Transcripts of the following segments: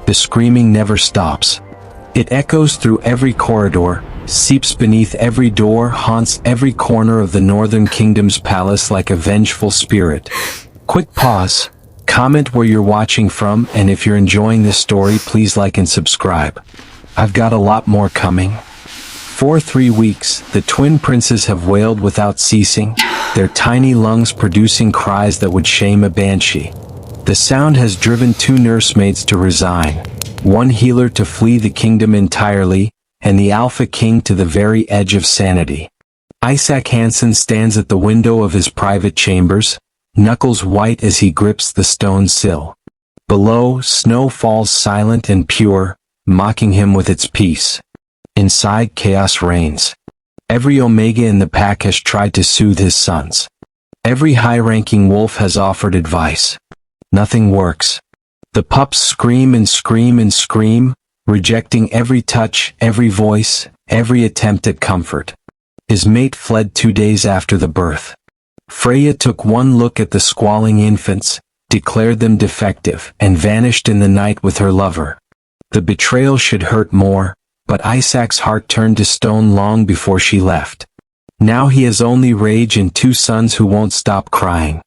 The screaming never stops. It echoes through every corridor, seeps beneath every door, haunts every corner of the Northern Kingdom's palace like a vengeful spirit. Quick pause. Comment where you're watching from, and if you're enjoying this story, please like and subscribe. I've got a lot more coming. For 3 weeks, the twin princes have wailed without ceasing, their tiny lungs producing cries that would shame a banshee. The sound has driven 2 nursemaids to resign, 1 healer to flee the kingdom entirely, and the Alpha King to the very edge of sanity. Isaac Hansen stands at the window of his private chambers, knuckles white as he grips the stone sill. Below, snow falls silent and pure, mocking him with its peace. Inside, chaos reigns. Every Omega in the pack has tried to soothe his sons. Every high-ranking wolf has offered advice. Nothing works. The pups scream and scream and scream, rejecting every touch, every voice, every attempt at comfort. His mate fled 2 days after the birth. Freya took one look at the squalling infants, declared them defective, and vanished in the night with her lover. The betrayal should hurt more, but Isaac's heart turned to stone long before she left. Now he has only rage and 2 sons who won't stop crying.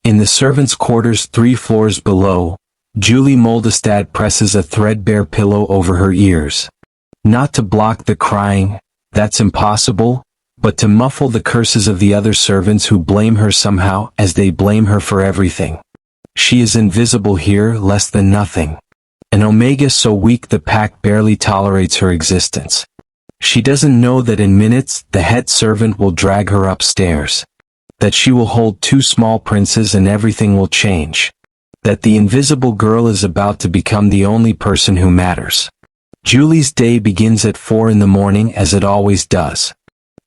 In the servants' quarters 3 floors below, Julie Moldestad presses a threadbare pillow over her ears. Not to block the crying, that's impossible, but to muffle the curses of the other servants who blame her somehow, as they blame her for everything. She is invisible here, less than nothing. An Omega so weak the pack barely tolerates her existence. She doesn't know that in minutes the head servant will drag her upstairs. That she will hold 2 small princes and everything will change. That the invisible girl is about to become the only person who matters. Julie's day begins at 4 in the morning, as it always does.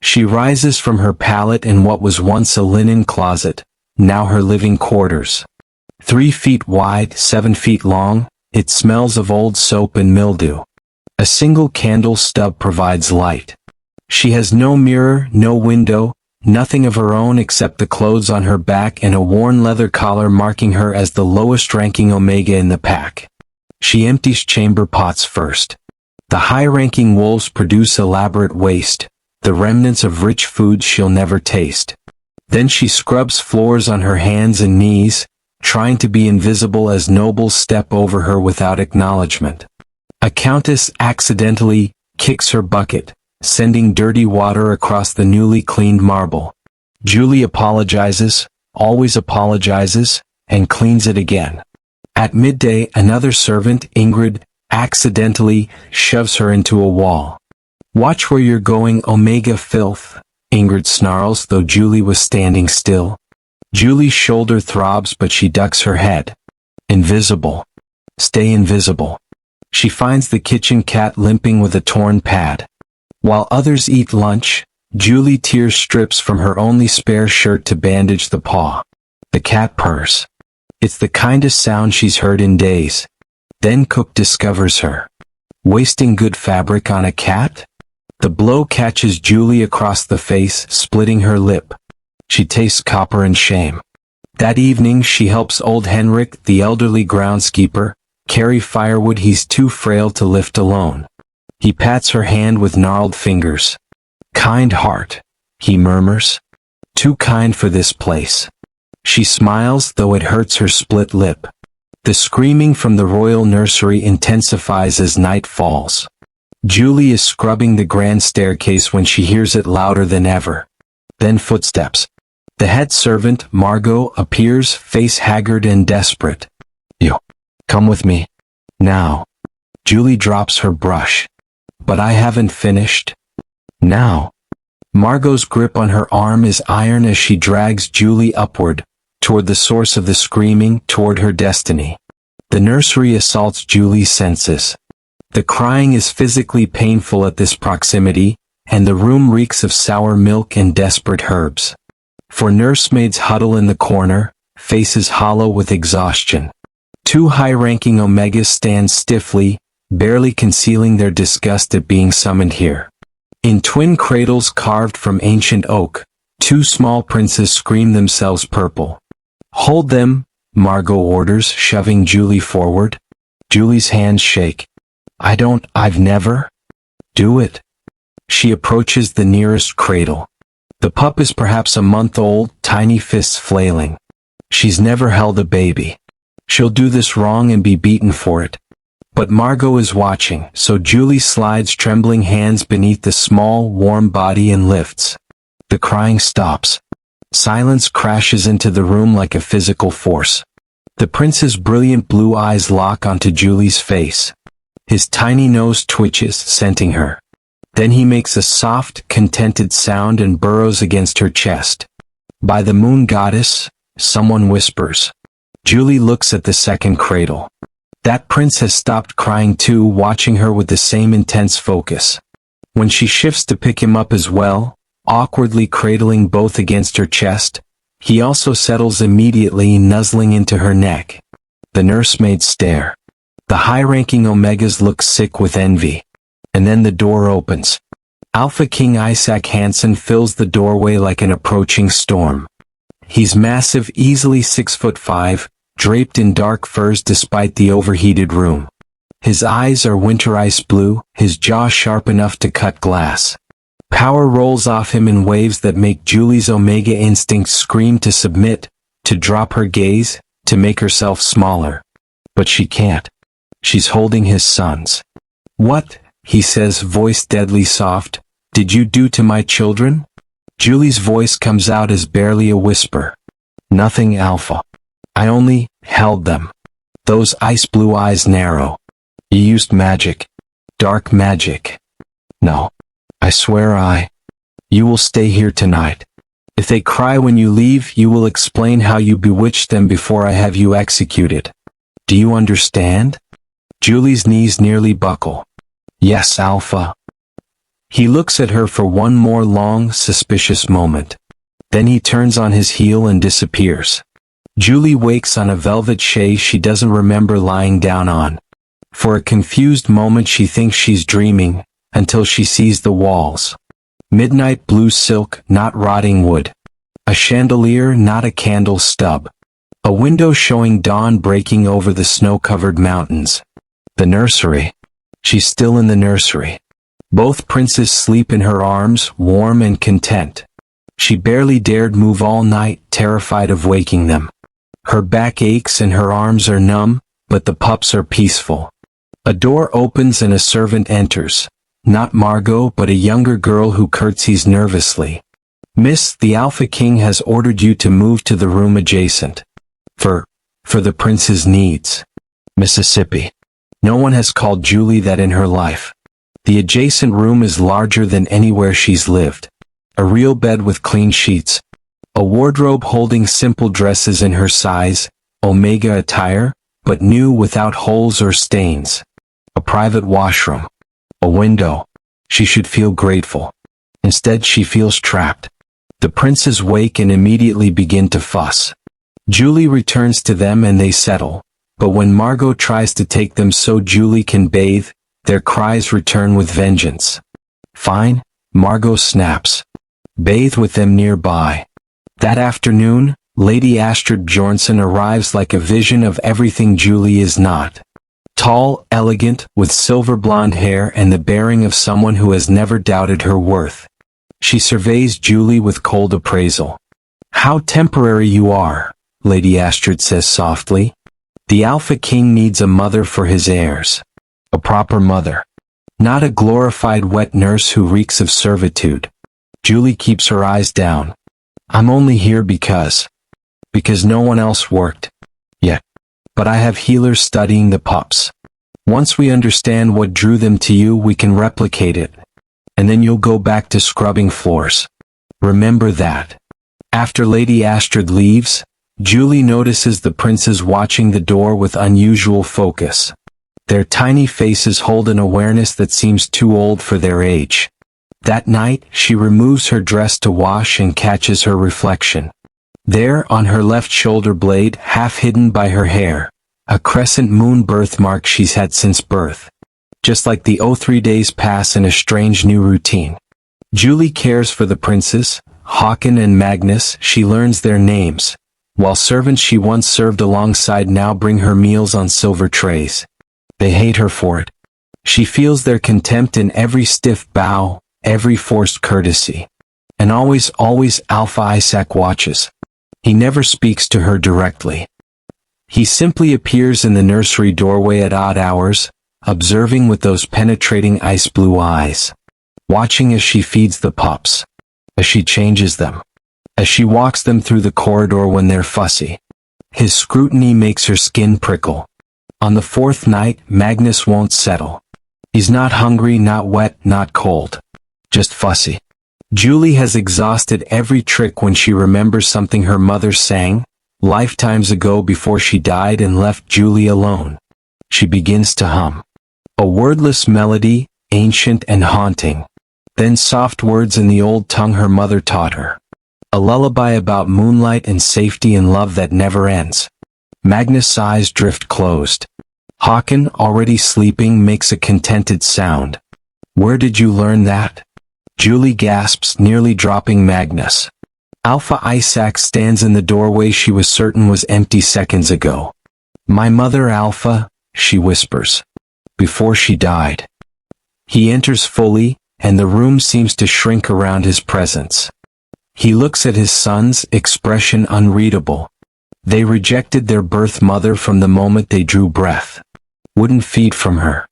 She rises from her pallet in what was once a linen closet, now her living quarters. 3 feet wide, 7 feet long, it smells of old soap and mildew. A single candle stub provides light. She has no mirror, no window, nothing of her own except the clothes on her back and a worn leather collar marking her as the lowest-ranking Omega in the pack. She empties chamber pots first. The high-ranking wolves produce elaborate waste, the remnants of rich foods she'll never taste. Then she scrubs floors on her hands and knees, trying to be invisible as nobles step over her without acknowledgement. A countess accidentally kicks her bucket, sending dirty water across the newly cleaned marble. Julie apologizes, always apologizes, and cleans it again. At midday, another servant, Ingrid, accidentally shoves her into a wall. "Watch where you're going, Omega filth," Ingrid snarls, though Julie was standing still. Julie's shoulder throbs, but she ducks her head. Invisible. Stay invisible. She finds the kitchen cat limping with a torn pad. While others eat lunch, Julie tears strips from her only spare shirt to bandage the paw. The cat purrs. It's the kindest sound she's heard in days. Then Cook discovers her. Wasting good fabric on a cat? The blow catches Julie across the face, splitting her lip. She tastes copper and shame. That evening she helps old Henrik, the elderly groundskeeper, carry firewood he's too frail to lift alone. He pats her hand with gnarled fingers. "Kind heart," he murmurs. "Too kind for this place." She smiles, though it hurts her split lip. The screaming from the royal nursery intensifies as night falls. Julie is scrubbing the grand staircase when she hears it louder than ever. Then footsteps. The head servant, Margot, appears, face haggard and desperate. "You, come with me. Now." Julie drops her brush. "But I haven't finished." "Now." Margot's grip on her arm is iron as she drags Julie upward, toward the source of the screaming, toward her destiny. The nursery assaults Julie's senses. The crying is physically painful at this proximity, and the room reeks of sour milk and desperate herbs. 4 nursemaids huddle in the corner, faces hollow with exhaustion. 2 high-ranking Omegas stand stiffly, barely concealing their disgust at being summoned here. In twin cradles carved from ancient oak, 2 small princes scream themselves purple. "Hold them," Margot orders, shoving Julie forward. Julie's hands shake. I've never. Do it. She approaches the nearest cradle. The pup is perhaps a month old, tiny fists flailing. She's never held a baby. She'll do this wrong and be beaten for it. But Margot is watching, so Julie slides trembling hands beneath the small, warm body and lifts. The crying stops. Silence crashes into the room like a physical force. The prince's brilliant blue eyes lock onto Julie's face. His tiny nose twitches, scenting her. Then he makes a soft, contented sound and burrows against her chest. By the moon goddess, someone whispers. Julie looks at the second cradle. That prince has stopped crying too, watching her with the same intense focus. When she shifts to pick him up as well, awkwardly cradling both against her chest, he also settles immediately, nuzzling into her neck. The nursemaids stare. The high-ranking Omegas look sick with envy. And then the door opens. Alpha King Isaac Hansen fills the doorway like an approaching storm. He's massive, easily 6'5", draped in dark furs despite the overheated room. His eyes are winter ice blue, his jaw sharp enough to cut glass. Power rolls off him in waves that make Julie's Omega instincts scream to submit, to drop her gaze, to make herself smaller. But she can't. She's holding his sons. "What," he says, voice deadly soft, "did you do to my children?" Julie's voice comes out as barely a whisper. "Nothing, Alpha. I only held them." Those ice blue eyes narrow. "You used magic. Dark magic." "No. I swear You will stay here tonight. If they cry when you leave, you will explain how you bewitched them before I have you executed. Do you understand?" Julie's knees nearly buckle. "Yes, Alpha." He looks at her for one more long, suspicious moment. Then he turns on his heel and disappears. Julie wakes on a velvet chaise she doesn't remember lying down on. For a confused moment she thinks she's dreaming, until she sees the walls. Midnight blue silk, not rotting wood. A chandelier, not a candle stub. A window showing dawn breaking over the snow-covered mountains. The nursery. She's still in the nursery. Both princes sleep in her arms, warm and content. She barely dared move all night, terrified of waking them. Her back aches and her arms are numb, but the pups are peaceful. A door opens and a servant enters. Not Margot, but a younger girl who curtsies nervously. "Miss, the Alpha King has ordered you to move to the room adjacent. For the prince's needs." Mississippi. No one has called Julie that in her life. The adjacent room is larger than anywhere she's lived. A real bed with clean sheets. A wardrobe holding simple dresses in her size, Omega attire, but new without holes or stains. A private washroom. A window. She should feel grateful. Instead she feels trapped. The princes wake and immediately begin to fuss. Julie returns to them and they settle. But when Margot tries to take them so Julie can bathe, their cries return with vengeance. "Fine," Margot snaps. "Bathe with them nearby." That afternoon, Lady Astrid Bjornsson arrives like a vision of everything Julie is not. Tall, elegant, with silver blonde hair and the bearing of someone who has never doubted her worth. She surveys Julie with cold appraisal. "How temporary you are," Lady Astrid says softly. "The Alpha King needs a mother for his heirs. A proper mother. Not a glorified wet nurse who reeks of servitude." Julie keeps her eyes down. "I'm only here because no one else worked. Yet. But I have healers studying the pups. Once we understand what drew them to you, we can replicate it. And then you'll go back to scrubbing floors. Remember that." After Lady Astrid leaves, Julie notices the princes watching the door with unusual focus. Their tiny faces hold an awareness that seems too old for their age. That night, she removes her dress to wash and catches her reflection. There, on her left shoulder blade, half hidden by her hair, a crescent moon birthmark she's had since birth. Just like the 03 days pass in a strange new routine. Julie cares for the princes, Håkon and Magnus. She learns their names, while servants she once served alongside now bring her meals on silver trays. They hate her for it. She feels their contempt in every stiff bow, every forced courtesy. And always Alpha Isaac watches. He never speaks to her directly. He simply appears in the nursery doorway at odd hours, observing with those penetrating ice blue eyes. Watching as she feeds the pups. As she changes them. As she walks them through the corridor when they're fussy. His scrutiny makes her skin prickle. On the fourth night, Magnus won't settle. He's not hungry, not wet, not cold. Just fussy. Julie has exhausted every trick when she remembers something her mother sang lifetimes ago before she died and left Julie alone. She begins to hum. A wordless melody, ancient and haunting. Then soft words in the old tongue her mother taught her. A lullaby about moonlight and safety and love that never ends. Magnus' eyes drift closed. Håkon, already sleeping, makes a contented sound. Where did you learn that? Julie gasps, nearly dropping Magnus. Alpha Isaac stands in the doorway she was certain was empty seconds ago. My mother Alpha, she whispers. Before she died. He enters fully, and the room seems to shrink around his presence. He looks at his sons, expression unreadable. They rejected their birth mother from the moment they drew breath. Wouldn't feed from her.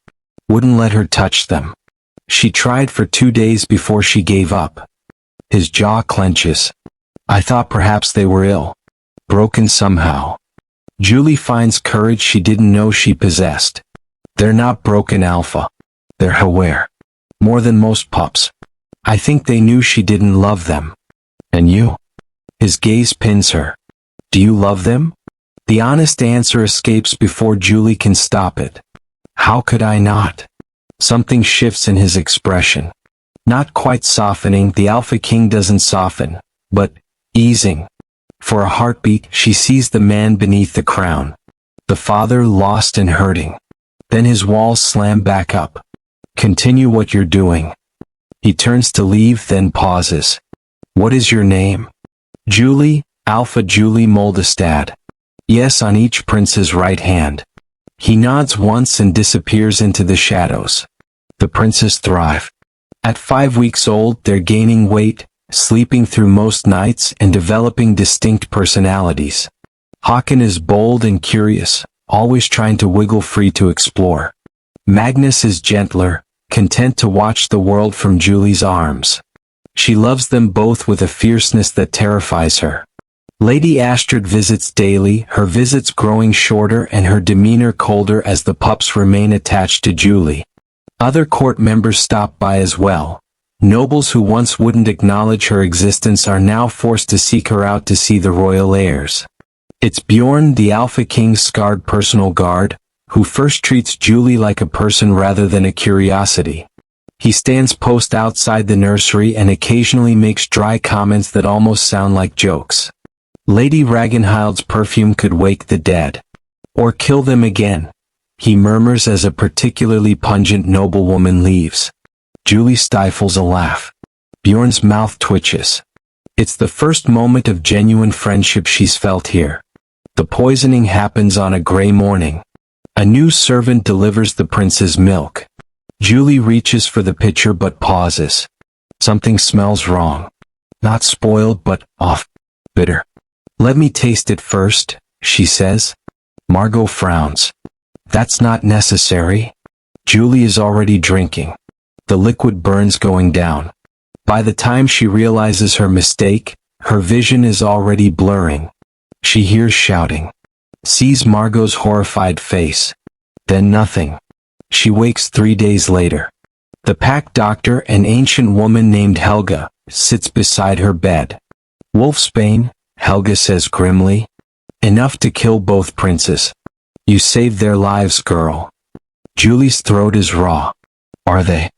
Wouldn't let her touch them. She tried for 2 days before she gave up. His jaw clenches. I thought perhaps they were ill. Broken somehow. Julie finds courage she didn't know she possessed. They're not broken, Alpha. They're aware. More than most pups. I think they knew she didn't love them. And you? His gaze pins her. Do you love them? The honest answer escapes before Julie can stop it. How could I not? Something shifts in his expression. Not quite softening, the Alpha King doesn't soften, but easing. For a heartbeat, she sees the man beneath the crown. The father lost and hurting. Then his walls slam back up. Continue what you're doing. He turns to leave, then pauses. What is your name? Julie, Alpha Julie Moldestad. Yes, on each prince's right hand. He nods once and disappears into the shadows. The princes thrive. At 5 weeks old, they're gaining weight, sleeping through most nights and developing distinct personalities. Håkon is bold and curious, always trying to wiggle free to explore. Magnus is gentler, content to watch the world from Julie's arms. She loves them both with a fierceness that terrifies her. Lady Astrid visits daily, her visits growing shorter and her demeanor colder as the pups remain attached to Julie. Other court members stop by as well. Nobles who once wouldn't acknowledge her existence are now forced to seek her out to see the royal heirs. It's Bjorn, the Alpha King's scarred personal guard, who first treats Julie like a person rather than a curiosity. He stands post outside the nursery and occasionally makes dry comments that almost sound like jokes. Lady Ragnhild's perfume could wake the dead. Or kill them again. He murmurs as a particularly pungent noblewoman leaves. Julie stifles a laugh. Bjorn's mouth twitches. It's the first moment of genuine friendship she's felt here. The poisoning happens on a gray morning. A new servant delivers the prince's milk. Julie reaches for the pitcher but pauses. Something smells wrong. Not spoiled but off. Bitter. Let me taste it first, she says. Margot frowns. That's not necessary. Julie is already drinking. The liquid burns going down. By the time she realizes her mistake, her vision is already blurring. She hears shouting. Sees Margot's horrified face. Then nothing. She wakes 3 days later. The pack doctor, an ancient woman named Helga, sits beside her bed. Wolfsbane, Helga says grimly. Enough to kill both princes. You saved their lives, girl. Julie's throat is raw. Are they?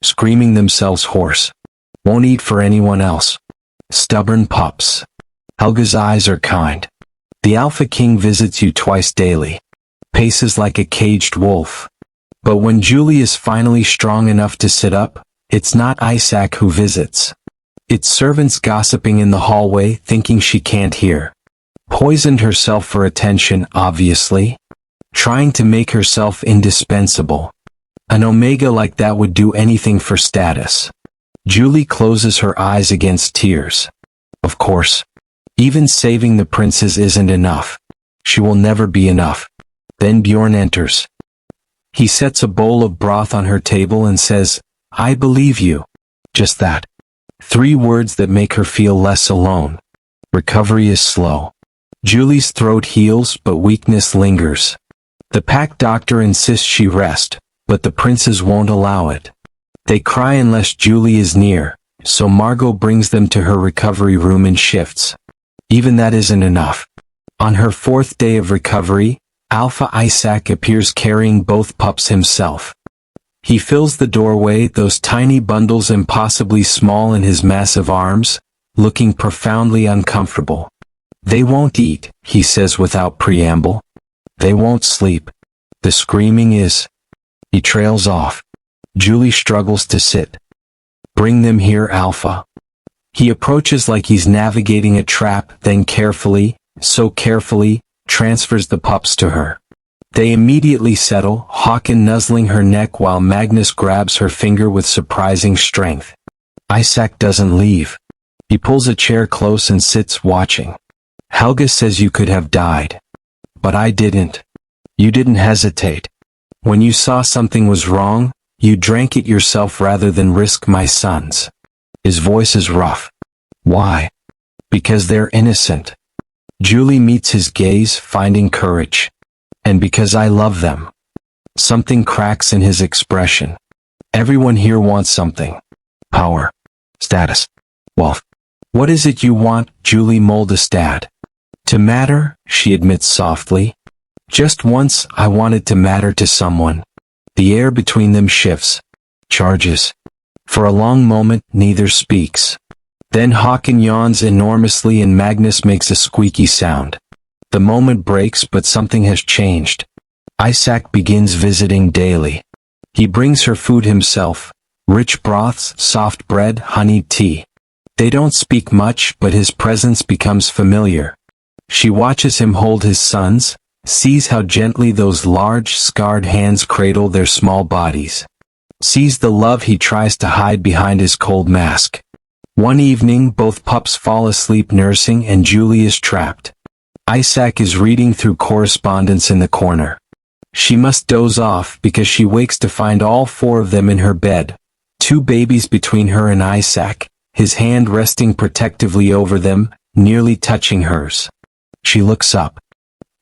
Screaming themselves hoarse. Won't eat for anyone else. Stubborn pups. Helga's eyes are kind. The Alpha King visits you twice daily. Paces like a caged wolf. But when Julie is finally strong enough to sit up, it's not Isaac who visits. It's servants gossiping in the hallway, thinking she can't hear. Poisoned herself for attention, obviously. trying to make herself indispensable. An omega like that would do anything for status. Julie closes her eyes against tears. Of course. Even saving the princes isn't enough. She will never be enough. Then Bjorn enters. He sets a bowl of broth on her table and says, "I believe you." Just that. 3 words that make her feel less alone. Recovery is slow. Julie's throat heals, but weakness lingers. The pack doctor insists she rest, but the princes won't allow it. They cry unless Julie is near, so Margot brings them to her recovery room in shifts. Even that isn't enough. On her 4th day of recovery, Alpha Isaac appears carrying both pups himself. He fills the doorway, those tiny bundles impossibly small in his massive arms, looking profoundly uncomfortable. "They won't eat," he says without preamble. "They won't sleep. The screaming is..." He trails off. Julie struggles to sit. "Bring them here, Alpha." He approaches like he's navigating a trap, then carefully, so carefully, transfers the pups to her. They immediately settle, Håkon nuzzling her neck while Magnus grabs her finger with surprising strength. Isaac doesn't leave. He pulls a chair close and sits watching. "Helga says you could have died. But I didn't. You didn't hesitate. When you saw something was wrong, you drank it yourself rather than risk my sons." His voice is rough. "Why?" "Because they're innocent." Julie meets his gaze, finding courage. "And because I love them." Something cracks in his expression. "Everyone here wants something. Power. Status. Wealth. What is it you want, Julie Moldestad?" "To matter," she admits softly. "Just once I wanted to matter to someone." The air between them shifts. Charges. For a long moment, neither speaks. Then Håkon yawns enormously and Magnus makes a squeaky sound. The moment breaks, but something has changed. Isaac begins visiting daily. He brings her food himself. Rich broths, soft bread, honeyed tea. They don't speak much, but his presence becomes familiar. She watches him hold his sons, sees how gently those large, scarred hands cradle their small bodies. Sees the love he tries to hide behind his cold mask. One evening, both pups fall asleep nursing and Julie is trapped. Isaac is reading through correspondence in the corner. She must doze off because she wakes to find all 4 of them in her bed. 2 babies between her and Isaac, his hand resting protectively over them, nearly touching hers. She looks up.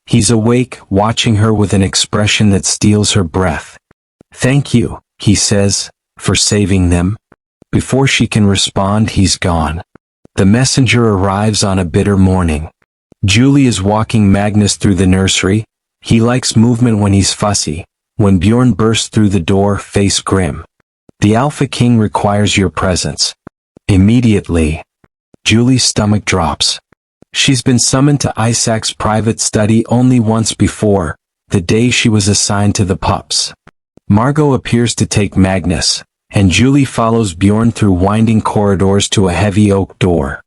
He's awake, watching her with an expression that steals her breath. "Thank you," he says, "for saving them." Before she can respond, he's gone. The messenger arrives on a bitter morning. Julie is walking Magnus through the nursery. He likes movement when he's fussy. When Bjorn bursts through the door, face grim. "The Alpha King requires your presence." Immediately. Julie's stomach drops. She's been summoned to Isaac's private study only once before, the day she was assigned to the pups. Margot appears to take Magnus, and Julie follows Bjorn through winding corridors to a heavy oak door.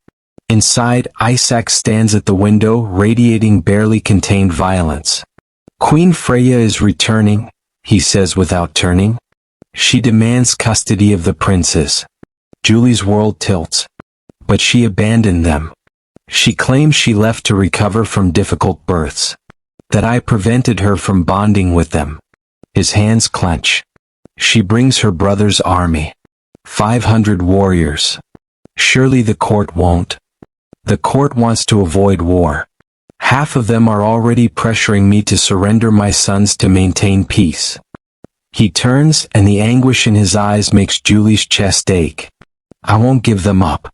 Inside, Isaac stands at the window, radiating barely contained violence. "Queen Freya is returning," he says without turning. "She demands custody of the princes." Julie's world tilts. But she abandoned them. She claims she left to recover from difficult births. That I prevented her from bonding with them. His hands clench. She brings her brother's army. 500 warriors. Surely the court won't. The court wants to avoid war. Half of them are already pressuring me to surrender my sons to maintain peace. He turns, and the anguish in his eyes makes Julie's chest ache. "I won't give them up.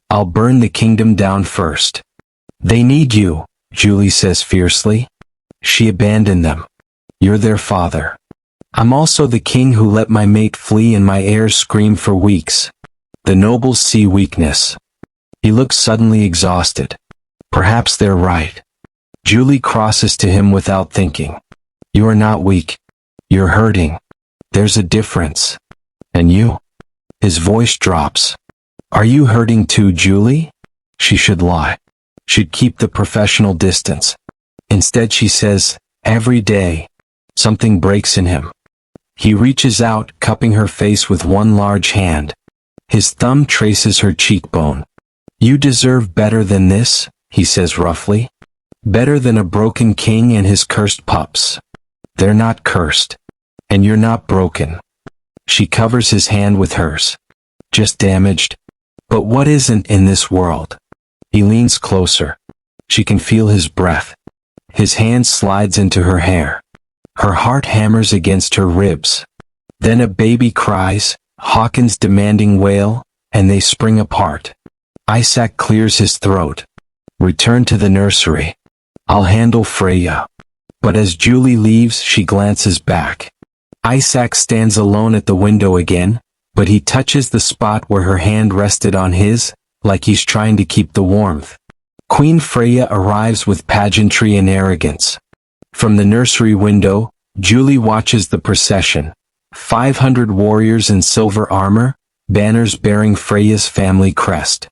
I'll burn the kingdom down first." "They need you," Julie says fiercely. She abandoned them. "You're their father. I'm also the king who let my mate flee and my heirs scream for weeks." The nobles see weakness. He looks suddenly exhausted. Perhaps they're right. Julie crosses to him without thinking. "You are not weak. You're hurting. There's a difference. And you?" His voice drops. "Are you hurting too, Julie?" She should lie. Should keep the professional distance. Instead she says, "Every day, Something breaks in him. He reaches out, cupping her face with one large hand. His thumb traces her cheekbone. "You deserve better than this," he says roughly. "Better than a broken king and his cursed pups. They're not cursed. And you're not broken." She covers his hand with hers. "Just damaged. But what isn't in this world?" He leans closer. She can feel his breath. His hand slides into her hair. Her heart hammers against her ribs. Then a baby cries, Hawkins' demanding wail, and they spring apart. Isaac clears his throat. "Return to the nursery. I'll handle Freya." But as Julie leaves, she glances back. Isaac stands alone at the window again, but he touches the spot where her hand rested on his, like he's trying to keep the warmth. Queen Freya arrives with pageantry and arrogance. From the nursery window, Julie watches the procession. 500 warriors in silver armor, banners bearing Freya's family crest.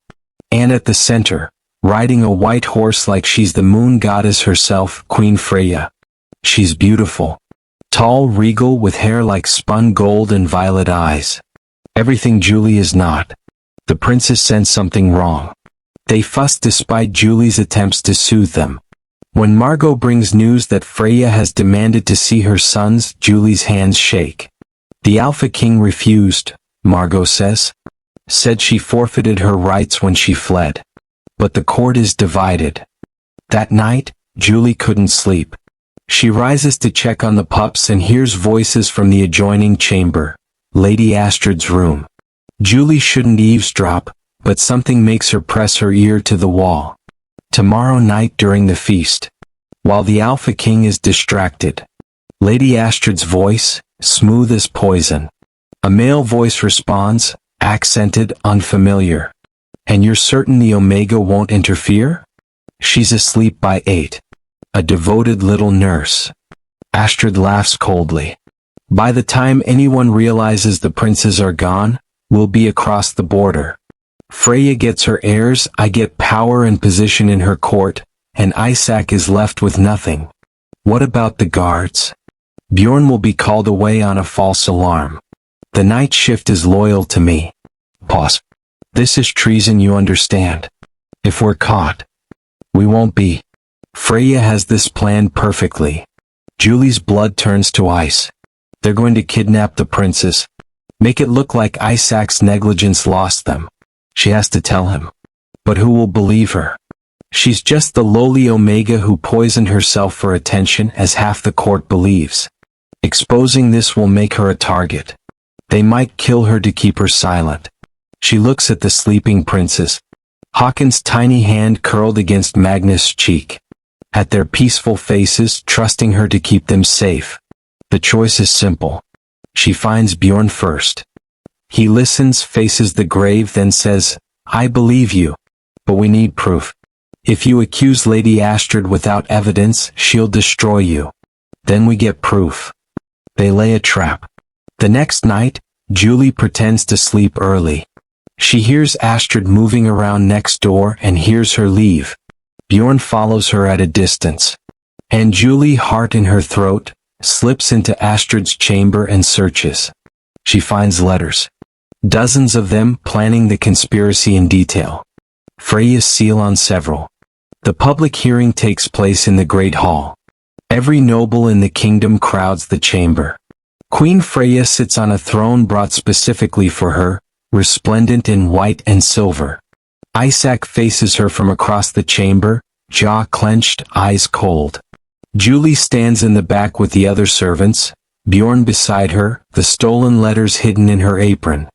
And at the center, riding a white horse like she's the moon goddess herself, Queen Freya. She's beautiful. Tall, regal, with hair like spun gold and violet eyes. Everything Julie is not. The princes sense something wrong. They fuss despite Julie's attempts to soothe them. When Margot brings news that Freya has demanded to see her sons, Julie's hands shake. "The Alpha King refused," Margot says. "Said she forfeited her rights when she fled. But the court is divided." That night, Julie couldn't sleep. She rises to check on the pups and hears voices from the adjoining chamber, Lady Astrid's room. Julie shouldn't eavesdrop, but something makes her press her ear to the wall. Tomorrow night during the feast. While the Alpha King is distracted. Lady Astrid's voice, smooth as poison. A male voice responds, accented, unfamiliar. "And you're certain the Omega won't interfere?" "She's asleep by 8. A devoted little nurse." Astrid laughs coldly. "By the time anyone realizes the princes are gone, we'll be across the border. Freya gets her heirs, I get power and position in her court, and Isaac is left with nothing. What about the guards? Bjorn will be called away on a false alarm. The night shift is loyal to me." Pause. "This is treason, you understand. If we're caught, we won't be. Freya has this planned perfectly." Julie's blood turns to ice. They're going to kidnap the princes. Make it look like Isaac's negligence lost them. She has to tell him. But who will believe her? She's just the lowly Omega who poisoned herself for attention, as half the court believes. Exposing this will make her a target. They might kill her to keep her silent. She looks at the sleeping princes. Hawkins' tiny hand curled against Magnus' cheek. At their peaceful faces, trusting her to keep them safe. The choice is simple. She finds Bjorn first. He listens, faces the grave, then says, "I believe you. But we need proof. If you accuse Lady Astrid without evidence, she'll destroy you. Then we get proof." They lay a trap. The next night, Julie pretends to sleep early. She hears Astrid moving around next door and hears her leave. Bjorn follows her at a distance. And Julie, heart in her throat, slips into Astrid's chamber and searches. She finds letters. Dozens of them, planning the conspiracy in detail. Freya's seal on several. The public hearing takes place in the Great Hall. Every noble in the kingdom crowds the chamber. Queen Freya sits on a throne brought specifically for her, resplendent in white and silver. Isaac faces her from across the chamber, jaw clenched, eyes cold. Julie stands in the back with the other servants, Bjorn beside her, the stolen letters hidden in her apron.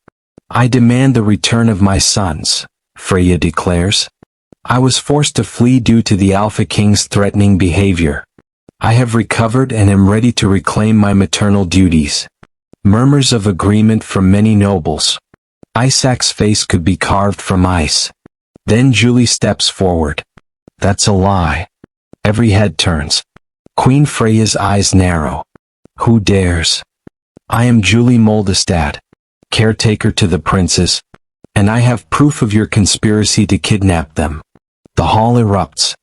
"I demand the return of my sons," Freya declares. "I was forced to flee due to the Alpha King's threatening behavior. I have recovered and am ready to reclaim my maternal duties." Murmurs of agreement from many nobles. Isaac's face could be carved from ice. Then Julie steps forward. "That's a lie." Every head turns. Queen Freya's eyes narrow. "Who dares? I am Julie Moldestad, caretaker to the princes, and I have proof of your conspiracy to kidnap them." The hall erupts.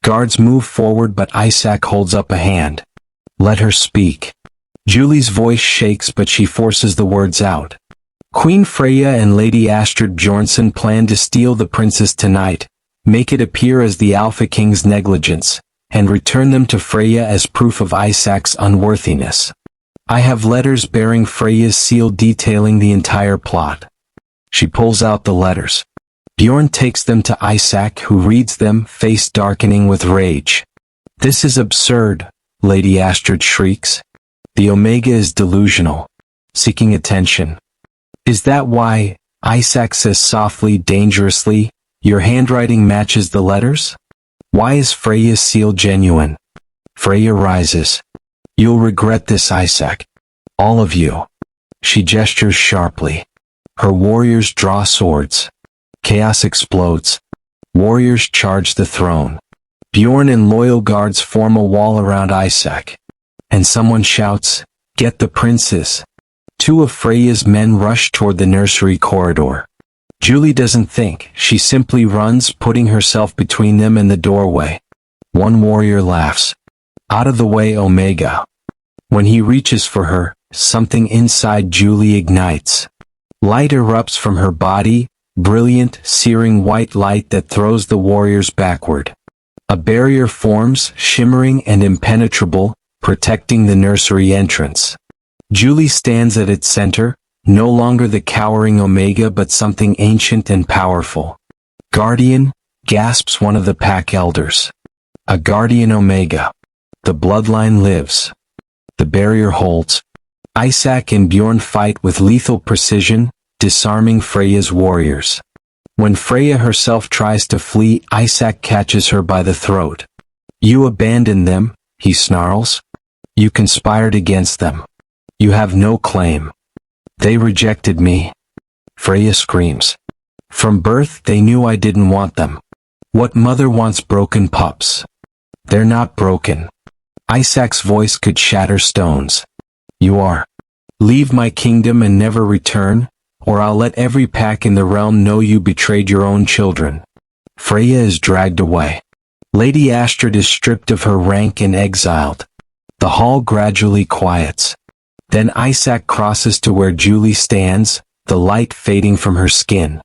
Guards move forward, but Isaac holds up a hand. Let her speak. Julie's voice shakes, but she forces the words out. Queen Freya and Lady Astrid Bjornsson plan to steal the princess tonight, make it appear as the alphaking's negligence, and return them to Freya as proof of Isaac's unworthiness. I have letters bearing Freya's seal detailing the entire plot. She pulls out the letters. Bjorn takes them to Isaac, who reads them, face darkening with rage. This is absurd, Lady Astrid shrieks. The Omega is delusional, seeking attention. Is that why, Isaac says softly, dangerously, your handwriting matches the letters? Why is Freya's seal genuine? Freya rises. You'll regret this, Isaac. All of you. She gestures sharply. Her warriors draw swords. Chaos explodes. Warriors charge the throne. Bjorn and loyal guards form a wall around Isaac. And someone shouts, "Get the princes!" Two of Freya's men rush toward the nursery corridor. Julie doesn't think, she simply runs, putting herself between them and the doorway. One warrior laughs. Out of the way, Omega. When he reaches for her, something inside Julie ignites. Light erupts from her body, brilliant, searing white light that throws the warriors backward. A barrier forms, shimmering and impenetrable, protecting the nursery entrance. Julie stands at its center, no longer the cowering Omega but something ancient and powerful. Guardian, gasps one of the pack elders. A guardian Omega. The bloodline lives. The barrier holds. Isaac and Bjorn fight with lethal precision, disarming Freya's warriors. When Freya herself tries to flee, Isaac catches her by the throat. You abandoned them, he snarls. You conspired against them. You have no claim. They rejected me. Freya screams. From birth they knew I didn't want them. What mother wants broken pups? They're not broken. Isaac's voice could shatter stones. You are. Leave my kingdom and never return, or I'll let every pack in the realm know you betrayed your own children. Freya is dragged away. Lady Astrid is stripped of her rank and exiled. The hall gradually quiets. Then Isaac crosses to where Julie stands, the light fading from her skin.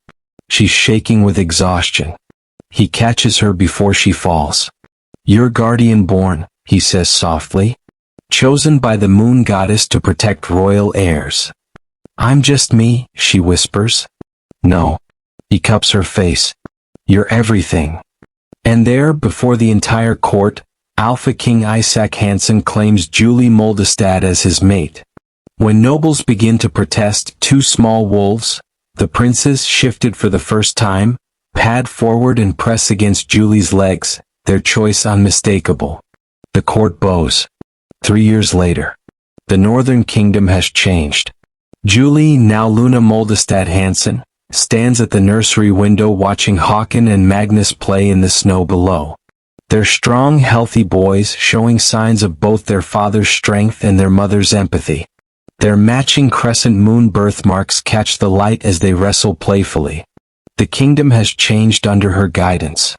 She's shaking with exhaustion. He catches her before she falls. Your guardian born, he says softly. Chosen by the moon goddess to protect royal heirs. I'm just me, she whispers. No. He cups her face. You're everything. And there, before the entire court, Alpha King Isaac Hansen claims Julie Moldestad as his mate. When nobles begin to protest, two small wolves, the princes shifted for the first time, pad forward and press against Julie's legs, their choice unmistakable. The court bows. 3 years later. The northern kingdom has changed. Julie, now Luna Moldestad Hansen, stands at the nursery window watching Håkon and Magnus play in the snow below. They're strong, healthy boys showing signs of both their father's strength and their mother's empathy. Their matching crescent moon birthmarks catch the light as they wrestle playfully. The kingdom has changed under her guidance.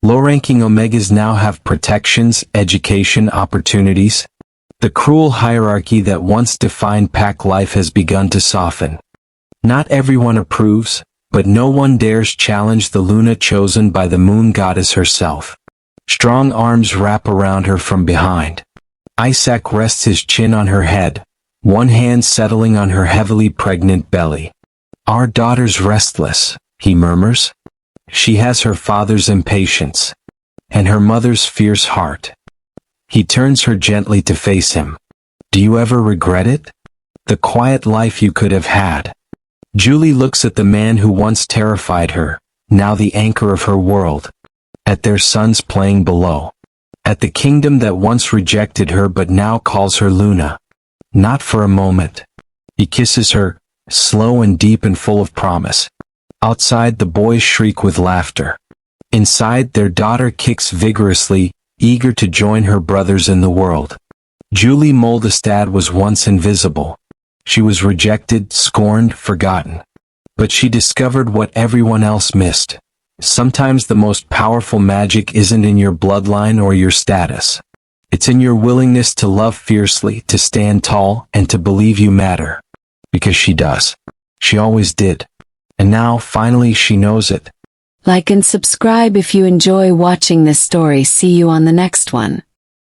Low-ranking Omegas now have protections, education, opportunities. The cruel hierarchy that once defined pack life has begun to soften. Not everyone approves, but no one dares challenge the Luna chosen by the moon goddess herself. Strong arms wrap around her from behind. Isaac rests his chin on her head, one hand settling on her heavily pregnant belly. Our daughter's restless, he murmurs. She has her father's impatience, and her mother's fierce heart. He turns her gently to face him. Do you ever regret it? The quiet life you could have had. Julie looks at the man who once terrified her, now the anchor of her world. At their sons playing below. At the kingdom that once rejected her but now calls her Luna. Not for a moment. He kisses her, slow and deep and full of promise. Outside the boys shriek with laughter. Inside their daughter kicks vigorously, eager to join her brothers in the world. Julie Moldestad was once invisible. She was rejected, scorned, forgotten. But she discovered what everyone else missed. Sometimes the most powerful magic isn't in your bloodline or your status. It's in your willingness to love fiercely, to stand tall, and to believe you matter. Because she does. She always did. And now, finally, she knows it. Like and subscribe if you enjoy watching this story. See you on the next one.